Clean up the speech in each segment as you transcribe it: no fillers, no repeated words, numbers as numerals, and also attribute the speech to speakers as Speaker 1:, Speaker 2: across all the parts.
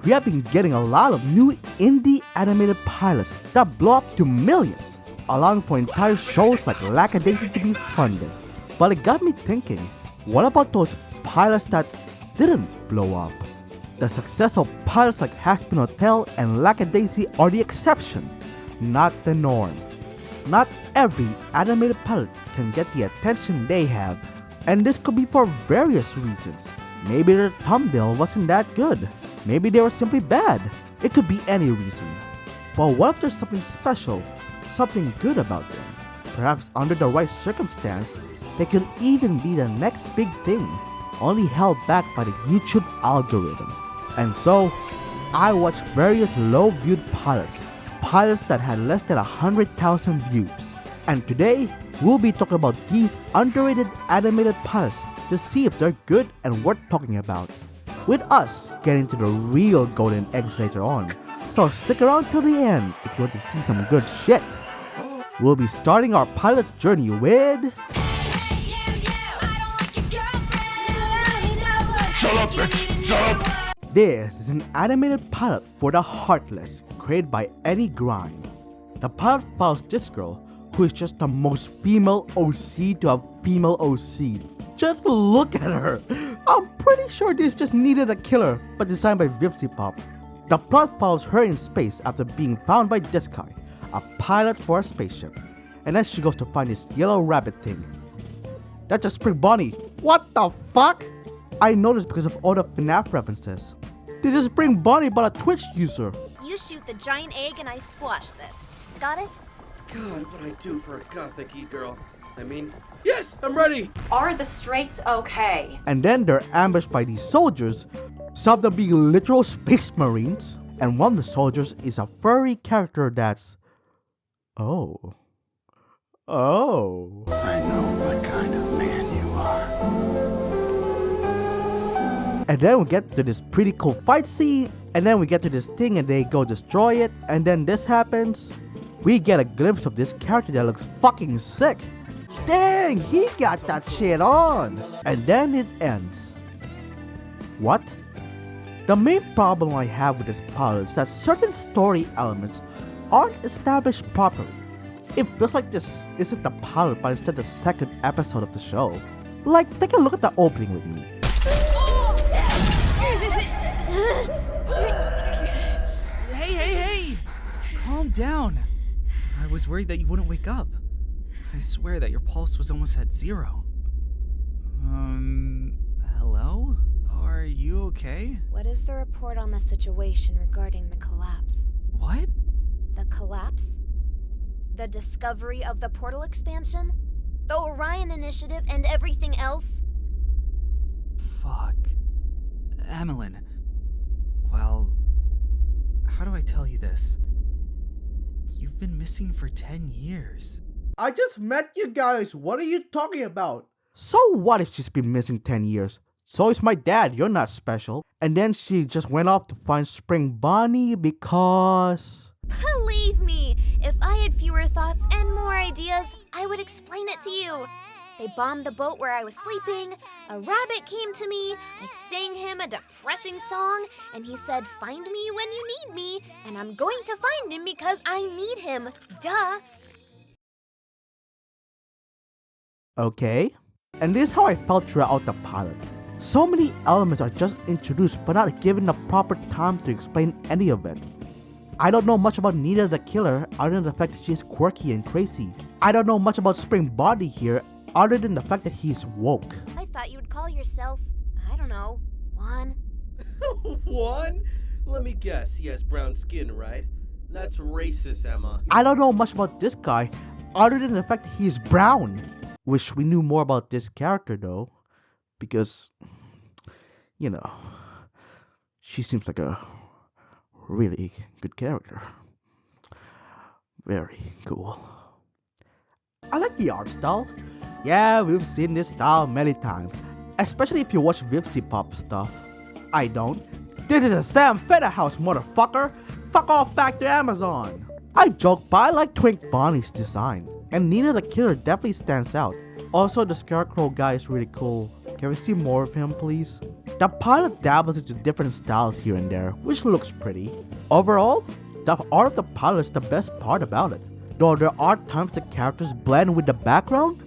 Speaker 1: we have been getting a lot of new indie animated pilots that blow up to millions, allowing for entire shows like Lackadaisy to be funded. But it got me thinking, what about those pilots that didn't blow up? The success of pilots like Hazbin Hotel and Lackadaisy are the exception, not the norm. Not every animated pilot can get the attention they have, and this could be for various reasons. Maybe their thumbnail wasn't that good. Maybe they were simply bad. It could be any reason. But what if there's something special, something good about them? Perhaps under the right circumstance, they could even be the next big thing, only held back by the YouTube algorithm. And so, I watched various low-viewed pilots that had less than 100,000 views. And today, we'll be talking about these underrated animated pilots to see if they're good and worth talking about, with us getting to the real golden eggs later on. So stick around till the end if you want to see some good shit. We'll be starting our pilot journey with...
Speaker 2: Shut up, bitch! Shut up!
Speaker 1: This is an animated pilot for the Heartless, created by Eddie Grind. The pilot follows this girl, who is just the most female OC to have female OC. Just look at her! I'm pretty sure this just needed a killer, but designed by Vivzipop. The plot follows her in space after being found by this guy, a pilot for a spaceship, and then she goes to find this yellow rabbit thing. That's a Spring Bonnie! What the fuck? I noticed because of all the FNAF references. This is Spring Bonnie but a Twitch user.
Speaker 3: You shoot the giant egg and I squash this. Got it?
Speaker 4: God, what'd I do for a gothic e-girl? I mean, yes, I'm ready!
Speaker 5: Are the straights okay?
Speaker 1: And then they're ambushed by these soldiers, some of them being literal space marines, and one of the soldiers is a furry character that's... Oh.
Speaker 2: I know what kind of man you are.
Speaker 1: And then we get to this pretty cool fight scene, and then we get to this thing and they go destroy it, and then this happens. We get a glimpse of this character that looks fucking sick. Dang, he got that shit on! And then it ends. What? The main problem I have with this pilot is that certain story elements aren't established properly. It feels like this isn't the pilot but instead the second episode of the show. Like, take a look at the opening with me.
Speaker 6: Hey! Calm down. I was worried that you wouldn't wake up. I swear that your pulse was almost at 0. Hello? Are you okay?
Speaker 3: What is the report on the situation regarding the collapse?
Speaker 6: What?
Speaker 3: The collapse? The discovery of the portal expansion? The Orion Initiative and everything else?
Speaker 6: Fuck. Emmeline. Well, how do I tell you this? You've been missing for 10 years.
Speaker 1: I just met you guys, what are you talking about? So what if she's been missing 10 years? So is my dad, you're not special. And then she just went off to find Spring Bonnie because...
Speaker 3: Believe me, if I had fewer thoughts and more ideas, I would explain it to you. They bombed the boat where I was sleeping, a rabbit came to me, I sang him a depressing song, and he said, "Find me when you need me," and I'm going to find him because I need him. Duh.
Speaker 1: Okay. And this is how I felt throughout the pilot. So many elements are just introduced but not given the proper time to explain any of it. I don't know much about Nita the Killer other than the fact that she's quirky and crazy. I don't know much about Spring Bonnie here other than the fact that he's woke.
Speaker 3: I thought you would call yourself, I don't know, Juan.
Speaker 4: Juan? Let me guess, he has brown skin, right? That's racist, Emma.
Speaker 1: I don't know much about this guy other than the fact that he's brown. Wish we knew more about this character though, because, you know, she seems like a really good character. Very cool. I like the art style. Yeah, we've seen this style many times, especially if you watch Vivzipop stuff. I don't. This is a Sam Feder house, motherfucker! Fuck off back to Amazon! I joke, but I like Twink Bonnie's design, and Nina the Killer definitely stands out. Also, the Scarecrow guy is really cool Can we see more of him, please? The pilot dabbles into different styles here and there, which looks pretty. Overall, the art of the pilot is the best part about it. Though there are times the characters blend with the background,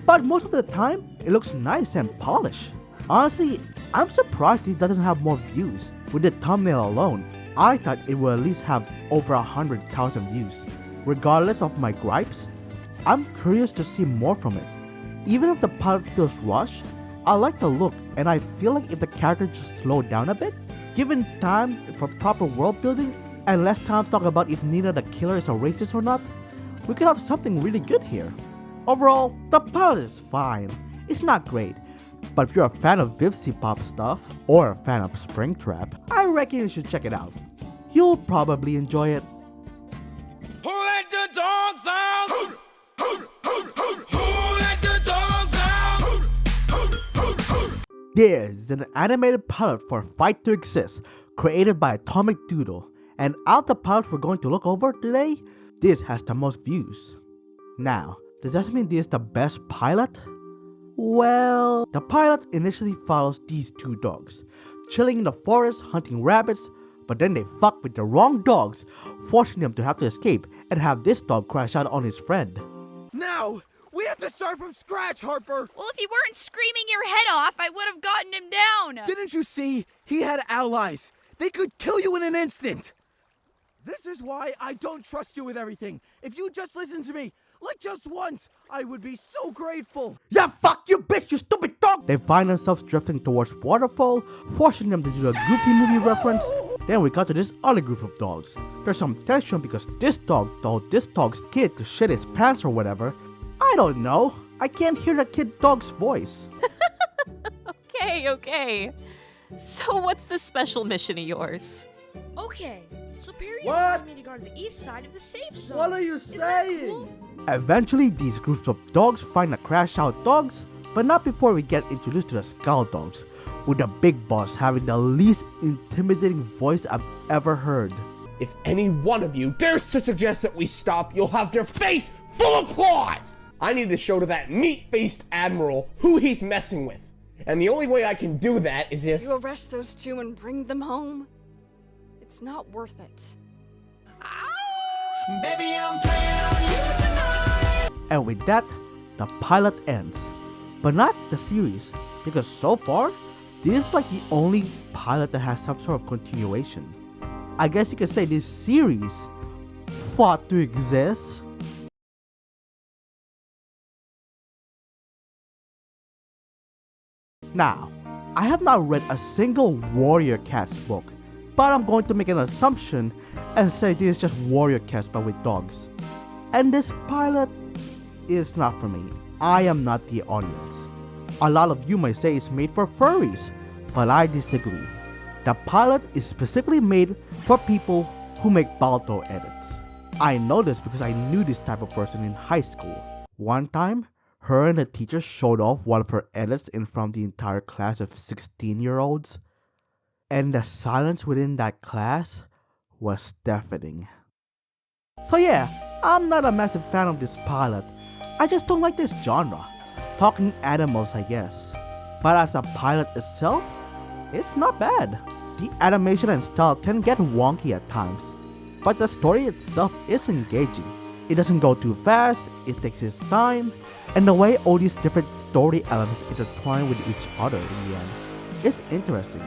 Speaker 1: but most of the time, it looks nice and polished. Honestly, I'm surprised it doesn't have more views. With the thumbnail alone, I thought it would at least have over 100,000 views. Regardless of my gripes, I'm curious to see more from it. Even if the pilot feels rushed, I like the look, and I feel like if the character just slowed down a bit, given time for proper world building, and less time talking about if Nina the killer is a racist or not, we could have something really good here. Overall, the pilot is fine. It's not great, but if you're a fan of Vivsy Pop stuff, or a fan of Springtrap, I reckon you should check it out. You'll probably enjoy it.
Speaker 7: Who let the dogs out? Who let the dogs out?
Speaker 1: This is an animated pilot for Fight to Exist, created by Atomic Doodle, and out of the pilots we're going to look over today, this has the most views. Now, does that mean this is the best pilot? Well, the pilot initially follows these two dogs, chilling in the forest hunting rabbits, but then they fuck with the wrong dogs, forcing them to have to escape and have this dog crash out on his friend.
Speaker 7: Now, we have to start from scratch, Harper.
Speaker 8: Well, if you weren't screaming your head off, I would have gotten him down.
Speaker 7: Didn't you see? He had allies. They could kill you in an instant. This is why I don't trust you with everything. If you just listen to me, like just once, I would be so grateful.
Speaker 1: Yeah, fuck you, bitch, you stupid dog! They find themselves drifting towards waterfall, forcing them to do a Goofy movie reference. Then we got to this other group of dogs. There's some tension because this dog told this dog's kid to shit his pants or whatever. I don't know. I can't hear the kid dog's voice.
Speaker 9: Okay. So what's this special mission of yours?
Speaker 10: Okay, Superior
Speaker 1: What?
Speaker 10: assigned me to guard the east side of the safe zone.
Speaker 1: What are you
Speaker 10: Is that
Speaker 1: saying?
Speaker 10: cool?
Speaker 1: Eventually, these groups of dogs find the crash out dogs, but not before we get introduced to the Skull Dogs, with the big boss having the least intimidating voice I've ever heard.
Speaker 11: If any one of you dares to suggest that we stop, you'll have their face full of claws! I need to show to that meat-faced admiral who he's messing with. And the only way I can do that is if...
Speaker 12: You arrest those two and bring them home? It's not worth it.
Speaker 7: Baby, I'm playing on you tonight.
Speaker 1: And with that, the pilot ends. But not the series, because so far, this is like the only pilot that has some sort of continuation. I guess you could say this series fought to exist. Now, I have not read a single Warrior Cats book, but I'm going to make an assumption and say this is just Warrior Cats but with dogs. And this pilot is not for me. I am not the audience. A lot of you might say it's made for furries, but I disagree. The pilot is specifically made for people who make Balto edits. I know this because I knew this type of person in high school. One time, her and the teacher showed off one of her edits in front of the entire class of 16-year-olds. And the silence within that class was deafening. So yeah, I'm not a massive fan of this pilot. I just don't like this genre. Talking animals, I guess. But as a pilot itself, it's not bad. The animation and style can get wonky at times, but the story itself is engaging. It doesn't go too fast, it takes its time, and the way all these different story elements intertwine with each other in the end is interesting.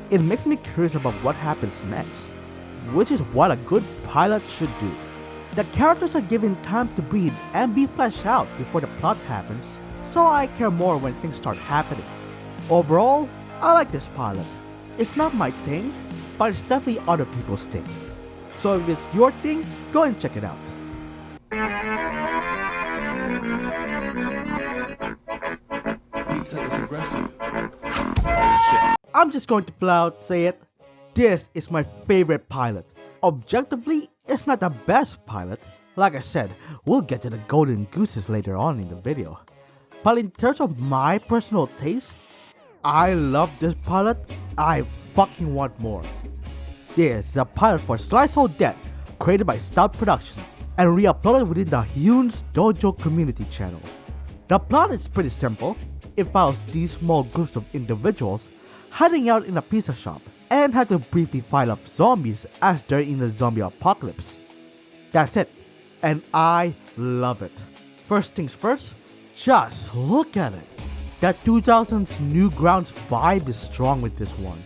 Speaker 1: It makes me curious about what happens next, which is what a good pilot should do. The characters are given time to breathe and be fleshed out before the plot happens, so I care more when things start happening. Overall, I like this pilot. It's not my thing, but it's definitely other people's thing. So if it's your thing, go and check it out.
Speaker 2: Pizza is aggressive.
Speaker 1: I'm just going to flat out say it. This is my favorite pilot. Objectively, it's not the best pilot. Like I said, we'll get to the golden gooses later on in the video. But in terms of my personal taste, I love this pilot. I fucking want more. This is a pilot for Slice of Death, created by Stout Productions and re-uploaded within the Hune's Dojo community channel. The plot is pretty simple. it follows these small groups of individuals hiding out in a pizza shop and had to briefly fight off zombies as they're in the zombie apocalypse. That's it, and I love it. First things first, just look at it. The 2000s Newgrounds vibe is strong with this one.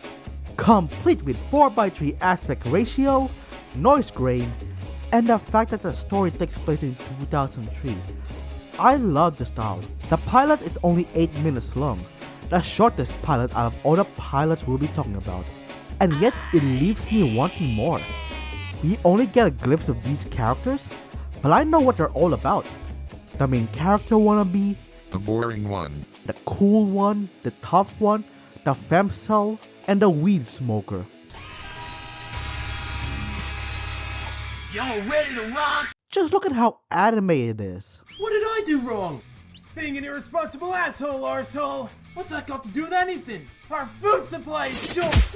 Speaker 1: Complete with 4:3 aspect ratio, noise grain, and the fact that the story takes place in 2003. I love the style. The pilot is only 8 minutes long, the shortest pilot out of all the pilots we'll be talking about, and yet it leaves me wanting more. We only get a glimpse of these characters, but I know what they're all about. The main character wannabe,
Speaker 13: the boring one,
Speaker 1: the cool one, the tough one, the femcel, and the weed smoker.
Speaker 7: Y'all ready to rock?
Speaker 1: Just look at how animated it is.
Speaker 7: What did I do wrong? Being an irresponsible asshole, arsehole. What's that got to do with anything? Our food supply is short.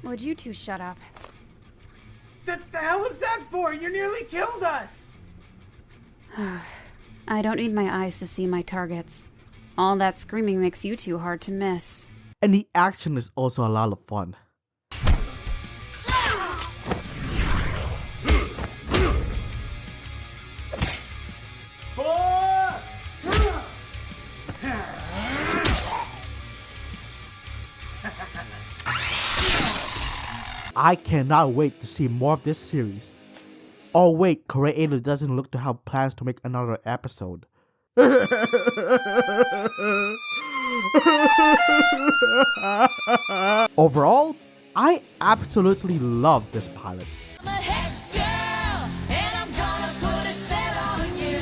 Speaker 14: Would you two shut up?
Speaker 7: The hell was that for? You nearly killed us!
Speaker 14: I don't need my eyes to see my targets. All that screaming makes you two hard to miss.
Speaker 1: And the action is also a lot of fun. I cannot wait to see more of this series. Oh wait, creator doesn't look to have plans to make another episode. Overall, I absolutely love this pilot.
Speaker 15: I'm a hex girl, and I'm gonna put a spell on you.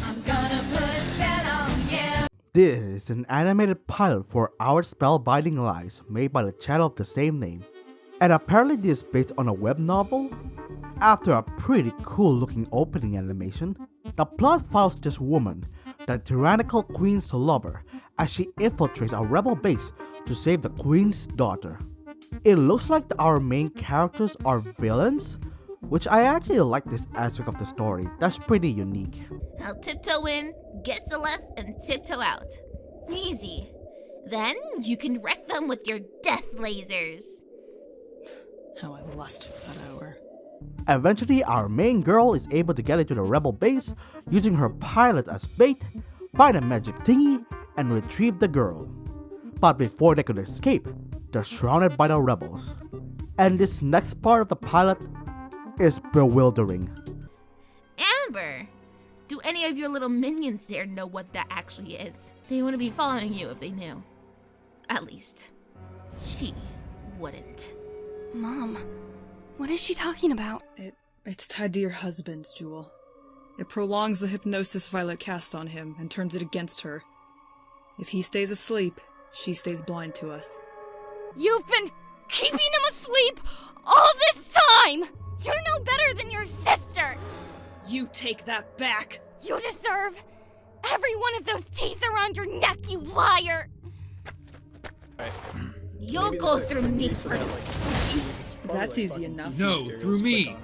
Speaker 15: I'm gonna put a spell on you.
Speaker 1: This is an animated pilot for Our Spellbinding Lies made by the channel of the same name. And apparently this is based on a web novel. After a pretty cool looking opening animation, the plot follows this woman, the tyrannical queen's lover, as she infiltrates a rebel base to save the queen's daughter. It looks like our main characters are villains, which I actually like this aspect of the story. That's pretty unique.
Speaker 3: I'll tiptoe in, get Celeste, and tiptoe out. Easy. Then you can wreck them with your death lasers.
Speaker 16: How I lust for that hour.
Speaker 1: Eventually, our main girl is able to get into the rebel base using her pilot as bait, find a magic thingy, and retrieve the girl. But before they could escape, they're surrounded by the rebels. And this next part of the pilot is bewildering.
Speaker 3: Amber, do any of your little minions there know what that actually is? They wouldn't be following you if they knew. At least, she wouldn't.
Speaker 14: Mom, what is she talking about?
Speaker 16: It's tied to your husband, Jewel. It prolongs the hypnosis Violet cast on him and turns it against her. If he stays asleep, she stays blind to us.
Speaker 8: You've been keeping him asleep all this time! You're no better than your sister!
Speaker 16: You take that back!
Speaker 8: You deserve every one of those teeth around your neck, you liar!
Speaker 3: You'll go through me first.
Speaker 16: That's easy enough.
Speaker 17: No, through me.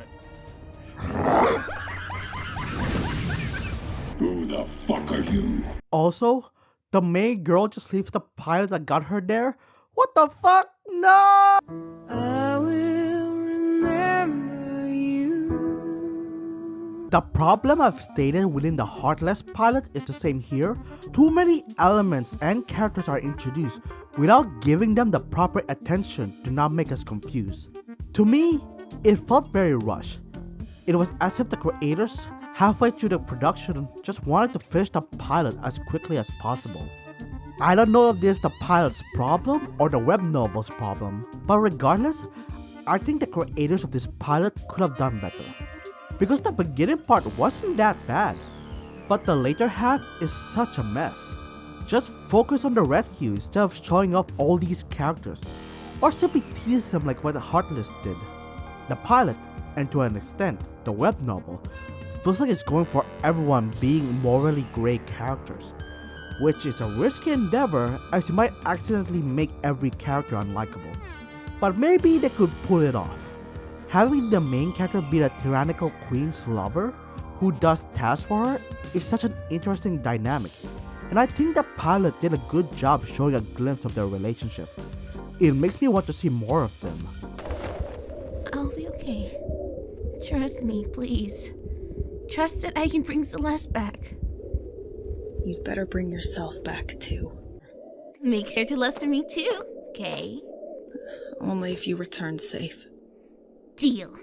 Speaker 13: Who the fuck are you?
Speaker 1: Also, the main girl just leaves the pilot that got her there? What the fuck? No!
Speaker 15: I will remember you.
Speaker 1: The problem I've stated within the Heartless pilot is the same here. Too many elements and characters are introduced without giving them the proper attention to not make us confused. To me, it felt very rushed. It was as if the creators, halfway through the production, just wanted to finish the pilot as quickly as possible. I don't know if this is the pilot's problem or the web novel's problem, but regardless, I think the creators of this pilot could have done better. Because the beginning part wasn't that bad, but the later half is such a mess. Just focus on the rescue instead of showing off all these characters, or simply tease them like what Heartless did. The pilot, and to an extent, the web novel, feels like it's going for everyone being morally grey characters, which is a risky endeavor as you might accidentally make every character unlikable. But maybe they could pull it off. Having the main character be the tyrannical queen's lover, who does tasks for her is such an interesting dynamic, and I think the pilot did a good job showing a glimpse of their relationship. It makes me want to see more of them.
Speaker 17: I'll be okay. Trust me, please. Trust that I can bring Celeste back.
Speaker 16: You'd better bring yourself back, too.
Speaker 17: Make sure to listen to me too, okay?
Speaker 16: Only if you return safe.
Speaker 17: Deal.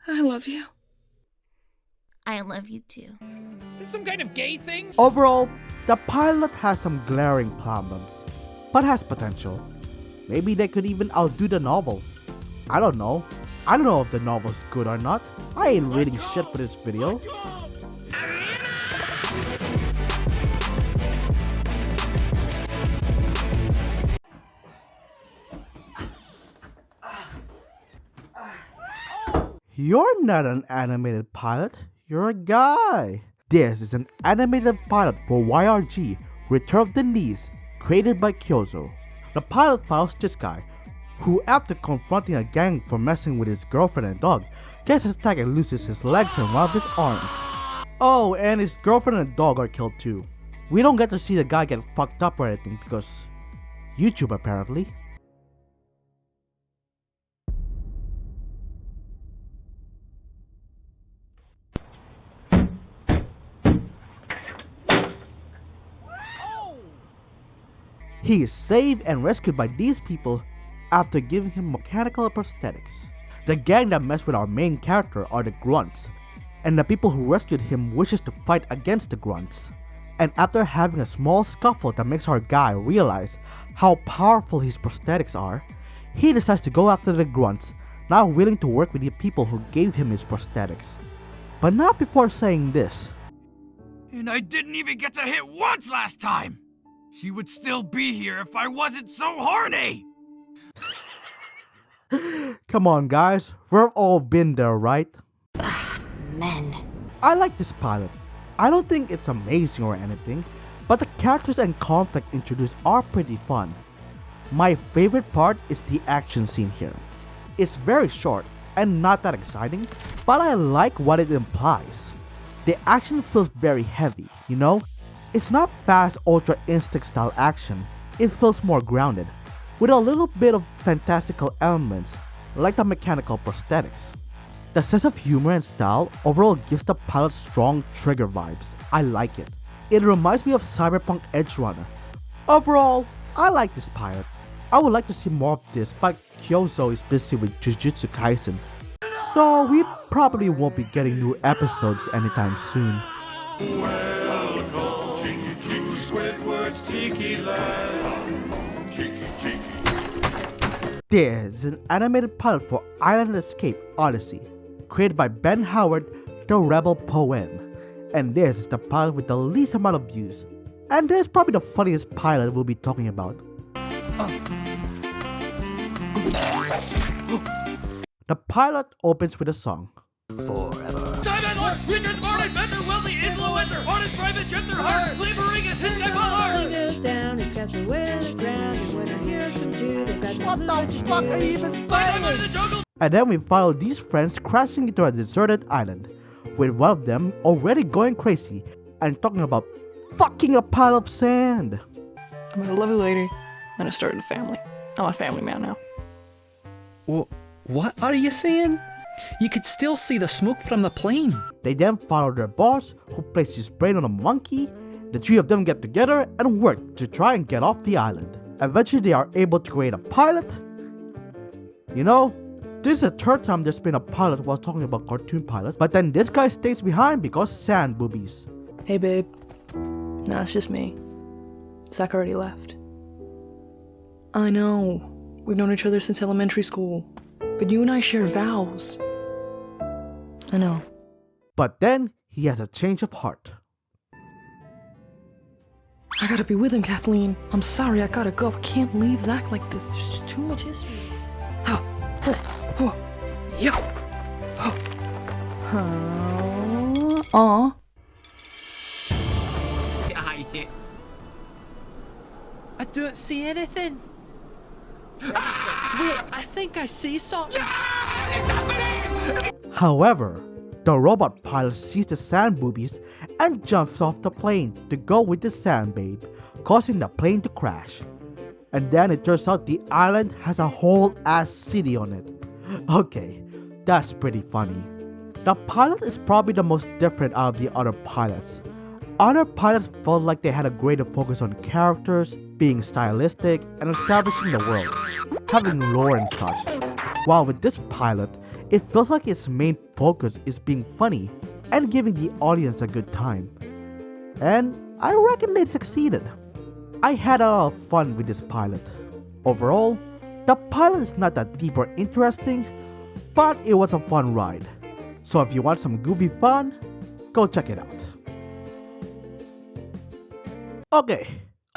Speaker 16: I love you.
Speaker 17: I love you too.
Speaker 18: Is this some kind of gay thing?
Speaker 1: Overall, the pilot has some glaring problems, but has potential. Maybe they could even outdo the novel. I don't know. I don't know if the novel's good or not. I ain't reading shit for this video. You're not an animated pilot, you're a guy. This is an animated pilot for YRG, Return of the Knees, created by Kyozo. The pilot follows this guy, who after confronting a gang for messing with his girlfriend and dog, gets attacked and loses his legs and one of his arms. Oh, and his girlfriend and dog are killed too. We don't get to see the guy get fucked up or anything because YouTube apparently. He is saved and rescued by these people after giving him mechanical prosthetics. The gang that messed with our main character are the Grunts, and the people who rescued him wishes to fight against the Grunts. And after having a small scuffle that makes our guy realize how powerful his prosthetics are, he decides to go after the Grunts, not willing to work with the people who gave him his prosthetics. But not before saying this.
Speaker 18: And I didn't even get to hit once last time! She would still be here if I wasn't so horny!
Speaker 1: Come on guys, we've all been there, right?
Speaker 17: Men.
Speaker 1: I like this pilot. I don't think it's amazing or anything, but the characters and conflict introduced are pretty fun. My favorite part is the action scene here. It's very short and not that exciting, but I like what it implies. The action feels very heavy, you know? It's not fast ultra instinct style action, it feels more grounded, with a little bit of fantastical elements like the mechanical prosthetics. The sense of humor and style overall gives the pilot strong trigger vibes. I like it. It reminds me of Cyberpunk Edgerunner. Overall, I like this pilot. I would like to see more of this, but Kyozo is busy with Jujutsu Kaisen, so we probably won't be getting new episodes anytime soon. This is an animated pilot for Island Escape Odyssey, created by Ben Howard, the Rebel Poem. And this is the pilot with the least amount of views. And this is probably the funniest pilot we'll be talking about. The pilot opens with a song.
Speaker 18: Forever. Time Lord, Witcher, smart inventor, wealthy influencer, on his private jet through heart, laboring is his color.
Speaker 10: He goes down, it's cast away on the ground, and when our heroes come to, they've got
Speaker 1: What the fuck are you even saying? And then we follow these friends crashing into a deserted island, with one of them already going crazy and talking about fucking a pile of sand.
Speaker 19: I met a lovely lady, and I started a family. I'm a family man now.
Speaker 20: What are you saying? You could still see the smoke from the plane.
Speaker 1: They then follow their boss, who places his brain on a monkey. The three of them get together and work to try and get off the island. Eventually they are able to create a pilot. You know, this is the third time there's been a pilot while talking about cartoon pilots, but then this guy stays behind because sand boobies.
Speaker 19: Hey babe. No, it's just me. Zach already left. I know. We've known each other since elementary school. But you and I share vows. I know.
Speaker 1: But then he has a change of heart.
Speaker 19: I gotta be with him, Kathleen. I'm sorry, I gotta go. I can't leave Zach like this. There's just too much history. Yeah. Aw.
Speaker 6: I don't see anything. Wait, I think I see something.
Speaker 1: However, The robot pilot sees the sand boobies and jumps off the plane to go with the sand babe, causing the plane to crash. And then it turns out the island has a whole ass city on it. Okay, that's pretty funny. The pilot is probably the most different out of the other pilots. Other pilots felt like they had a greater focus on characters, being stylistic, and establishing the world, having lore and such. While with this pilot, it feels like its main focus is being funny and giving the audience a good time. And I reckon they succeeded. I had a lot of fun with this pilot. Overall, the pilot is not that deep or interesting, but it was a fun ride. So if you want some goofy fun, go check it out. Okay,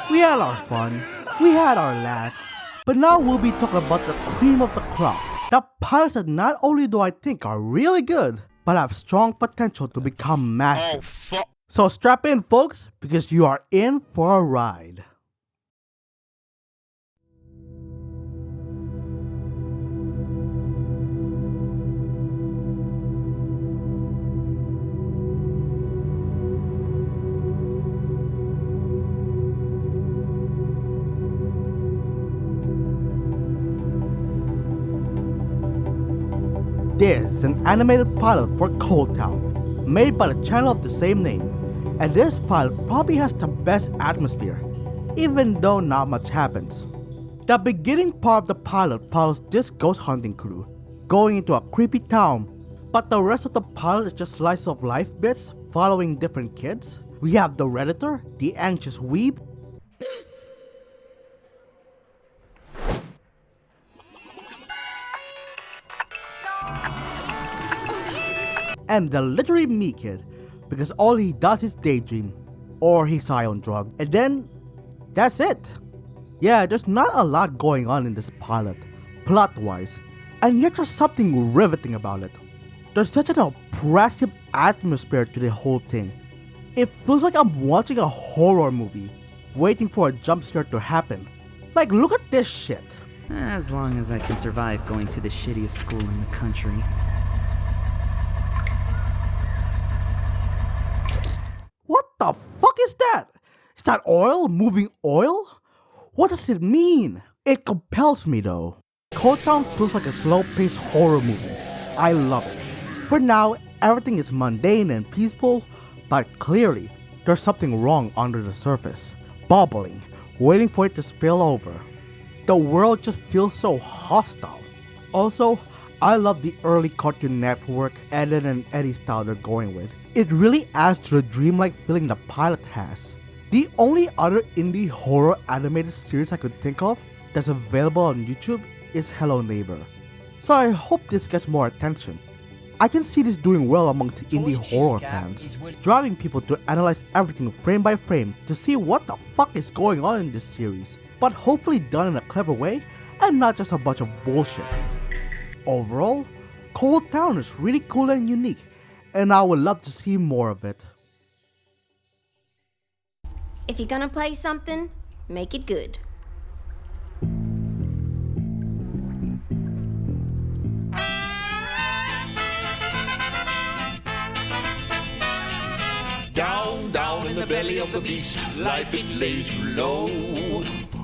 Speaker 1: we had our fun, we had our laughs, but now we'll be talking about the cream of the crop. The pilots that not only do I think are really good, but have strong potential to become massive. So strap in, folks, because you are in for a ride. This is an animated pilot for Cold Town, made by the channel of the same name, and this pilot probably has the best atmosphere, even though not much happens. The beginning part of the pilot follows this ghost hunting crew, going into a creepy town, but the rest of the pilot is just slice of life bits following different kids. We have the Redditor, the anxious weeb, and the literally me kid, because all he does is daydream, or he's high on drug, and then that's it. Yeah, there's not a lot going on in this pilot, plot-wise, and yet there's something riveting about it. There's such an oppressive atmosphere to the whole thing. It feels like I'm watching a horror movie, waiting for a jump scare to happen. Like, look at this shit.
Speaker 21: As long as I can survive going to the shittiest school in the country.
Speaker 1: What the fuck is that? Is that oil? Moving oil? What does it mean? It compels me though. Cold Town feels like a slow-paced horror movie. I love it. For now, everything is mundane and peaceful, but clearly, there's something wrong under the surface. Bubbling, waiting for it to spill over. The world just feels so hostile. Also, I love the early Cartoon Network Ed and Eddie style they're going with. It really adds to the dreamlike feeling the pilot has. The only other indie horror animated series I could think of that's available on YouTube is Hello Neighbor. So I hope this gets more attention. I can see this doing well amongst the indie horror fans, driving people to analyze everything frame by frame to see what the fuck is going on in this series, but hopefully done in a clever way and not just a bunch of bullshit. Overall, Cold Town is really cool and unique, and I would love to see more of it.
Speaker 22: If you're gonna play something, make it good.
Speaker 23: Down, down in the belly of the beast, life it lays you low.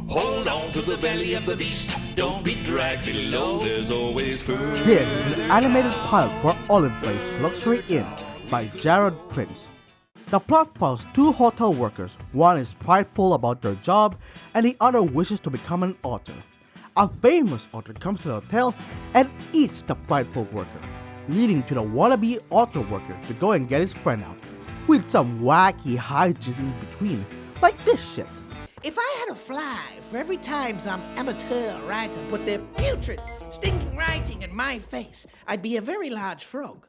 Speaker 23: Hold on to the belly of the beast, don't be dragged below. There's always further.
Speaker 1: This is an animated pilot for Olive Place Luxury Inn by Jared Prince. The plot follows two hotel workers. One is prideful about their job, and the other wishes to become an author. A famous author comes to the hotel and eats the prideful worker, leading to the wannabe author worker to go and get his friend out, with some wacky hijinks in between, like this shit.
Speaker 24: If I had a fly for every time some amateur writer put their putrid, stinking writing in my face, I'd be a very large frog.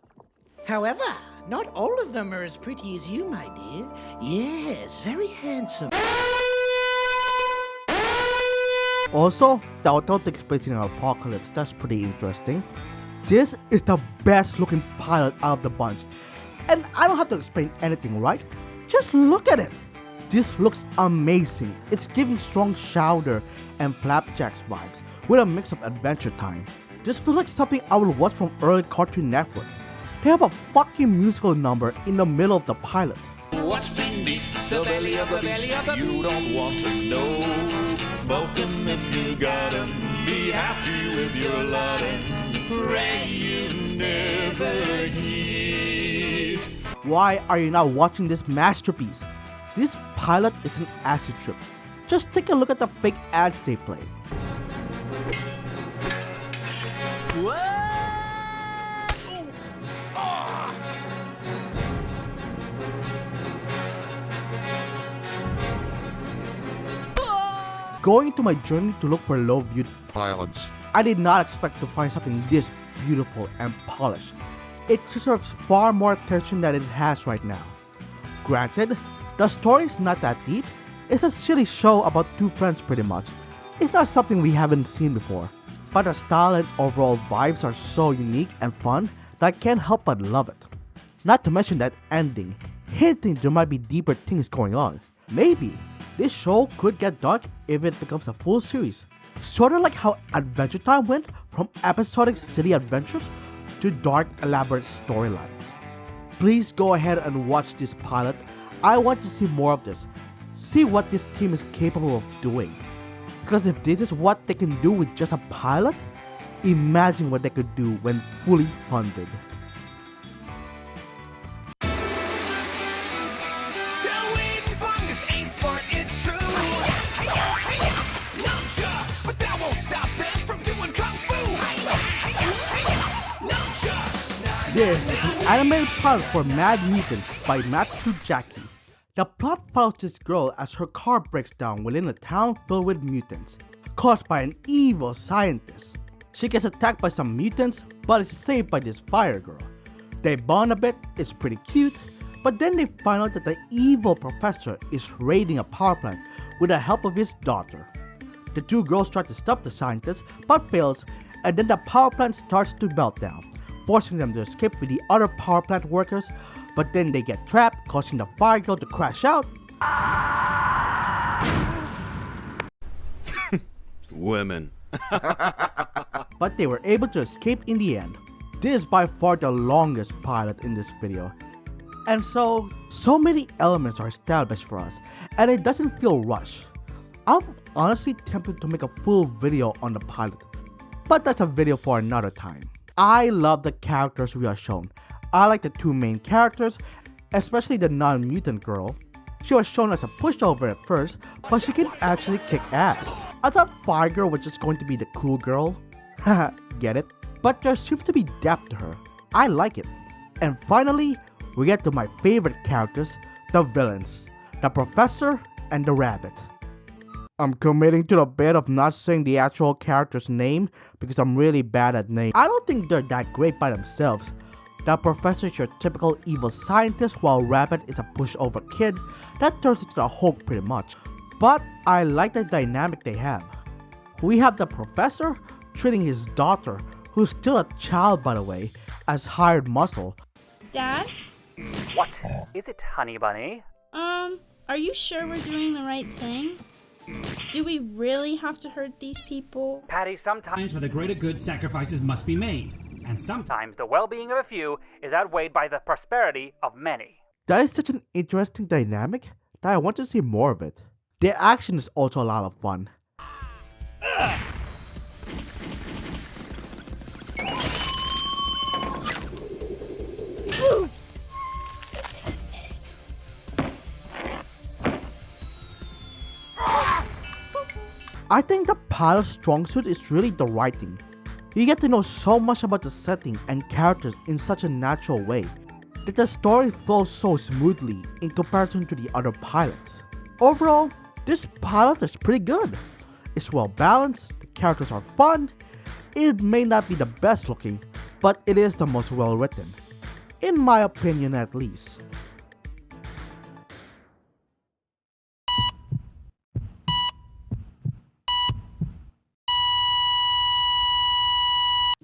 Speaker 24: However, not all of them are as pretty as you, my dear. Yes, very handsome.
Speaker 1: Also, the hotel takes place in an apocalypse. That's pretty interesting. This is the best looking pilot out of the bunch. And I don't have to explain anything, right? Just look at it. This looks amazing. It's giving strong Chowder and Flapjacks vibes with a mix of Adventure Time. This feels like something I would watch from early Cartoon Network. They have a fucking musical number in the middle of the pilot.
Speaker 23: What's beneath the belly of the beast? You don't want to know. Smoke 'em if you got 'em. Be happy with your lot and pray you never heed.
Speaker 1: Why are you not watching this masterpiece? This pilot is an acid trip. Just take a look at the fake ads they play. Going into my journey to look for low-viewed
Speaker 13: pilots,
Speaker 1: I did not expect to find something this beautiful and polished. It deserves far more attention than it has right now. Granted, the story is not that deep. It's a silly show about two friends pretty much. It's not something we haven't seen before. But the style and overall vibes are so unique and fun that I can't help but love it. Not to mention that ending, hinting there might be deeper things going on. Maybe this show could get dark if it becomes a full series. Sorta like how Adventure Time went from episodic silly adventures to dark elaborate storylines. Please go ahead and watch this pilot. I want to see more of this. See what this team is capable of doing. Because if this is what they can do with just a pilot, imagine what they could do when fully funded. This is an animated pilot for Mad Mutants by Matsu Jackie. The plot follows this girl as her car breaks down within a town filled with mutants, caused by an evil scientist. She gets attacked by some mutants, but is saved by this fire girl. They bond a bit, it's pretty cute, but then they find out that the evil professor is raiding a power plant with the help of his daughter. The two girls try to stop the scientist, but fails, and then the power plant starts to melt down, forcing them to escape with the other power plant workers, but then they get trapped, causing the fire girl to crash out.
Speaker 4: Women.
Speaker 1: But they were able to escape in the end. This is by far the longest pilot in this video. And so many elements are established for us, and it doesn't feel rushed. I'm honestly tempted to make a full video on the pilot, but that's a video for another time. I love the characters we are shown. I like the two main characters, especially the non-mutant girl. She was shown as a pushover at first, but she can actually kick ass. I thought Fire Girl was just going to be the cool girl. Haha, get it? But there seems to be depth to her. I like it. And finally, we get to my favorite characters, the villains, the professor and the rabbit. I'm committing to the bit of not saying the actual character's name because I'm really bad at names. I don't think they're that great by themselves. The professor is your typical evil scientist, while Rabbit is a pushover kid that turns into a Hulk pretty much. But I like the dynamic they have. We have the professor treating his daughter, who's still a child by the way, as hired muscle.
Speaker 10: Dad?
Speaker 5: What is it, honey bunny?
Speaker 10: Are you sure we're doing the right thing? Do we really have to hurt these people?
Speaker 5: Patty, sometimes
Speaker 9: For the greater good, sacrifices must be made. And
Speaker 5: sometimes the well-being of a few is outweighed by the prosperity of many.
Speaker 1: That is such an interesting dynamic that I want to see more of it. Their action is also a lot of fun. I think the pilot's strong suit is really the writing. You get to know so much about the setting and characters in such a natural way that the story flows so smoothly in comparison to the other pilots. Overall, this pilot is pretty good. It's well balanced, the characters are fun, it may not be the best looking, but it is the most well written. In my opinion at least.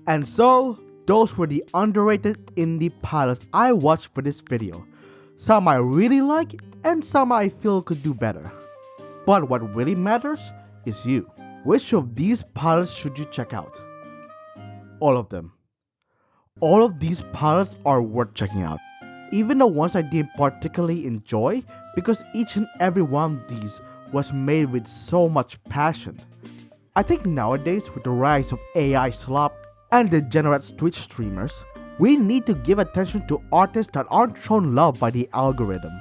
Speaker 1: And so, those were the underrated indie pilots I watched for this video. Some I really like, and some I feel could do better. But what really matters is you. Which of these pilots should you check out? All of them. All of these pilots are worth checking out, even the ones I didn't particularly enjoy, because each and every one of these was made with so much passion. I think nowadays, with the rise of AI slop and degenerate Twitch streamers, we need to give attention to artists that aren't shown love by the algorithm.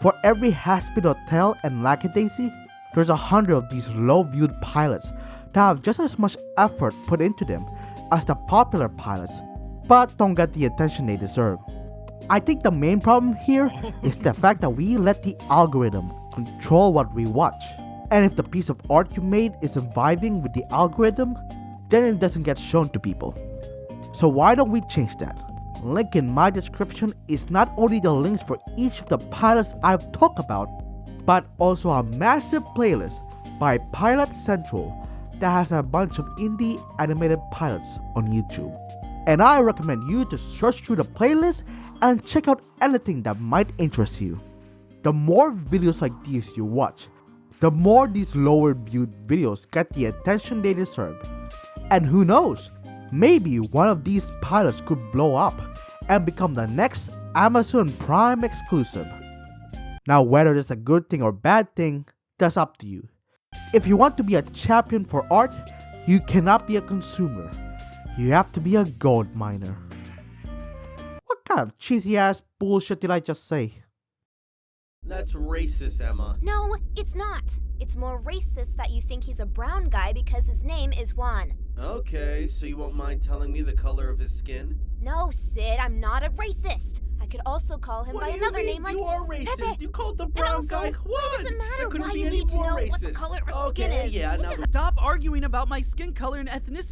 Speaker 1: For every Haspid Hotel and Lackadaisy, there's 100 of these low-viewed pilots that have just as much effort put into them as the popular pilots, but don't get the attention they deserve. I think the main problem here is the fact that we let the algorithm control what we watch. And if the piece of art you made isn't vibing with the algorithm, then it doesn't get shown to people. So why don't we change that? Link in my description is not only the links for each of the pilots I've talked about, but also a massive playlist by Pilot Central that has a bunch of indie animated pilots on YouTube. And I recommend you to search through the playlist and check out anything that might interest you. The more videos like these you watch, the more these lower viewed videos get the attention they deserve. And who knows, maybe one of these pilots could blow up and become the next Amazon Prime exclusive. Now whether it's a good thing or bad thing, that's up to you. If you want to be a champion for art, you cannot be a consumer. You have to be a gold miner. What kind of cheesy ass bullshit did I just say?
Speaker 2: That's racist, Emma.
Speaker 3: No, it's not. It's more racist that you think he's a brown guy because his name is Juan.
Speaker 2: Okay, so you won't mind telling me the color of his skin?
Speaker 3: No, Sid, I'm not a racist. I could also call him by another name like
Speaker 2: You are racist.
Speaker 3: Pepe.
Speaker 2: You called the brown guy Juan.
Speaker 3: It doesn't matter
Speaker 2: That couldn't
Speaker 3: why
Speaker 2: be
Speaker 3: you
Speaker 2: any
Speaker 3: need to
Speaker 2: more
Speaker 3: know
Speaker 2: racist.
Speaker 3: what the color of his skin is.
Speaker 2: Yeah, now
Speaker 6: Stop arguing about my skin color and ethnicity.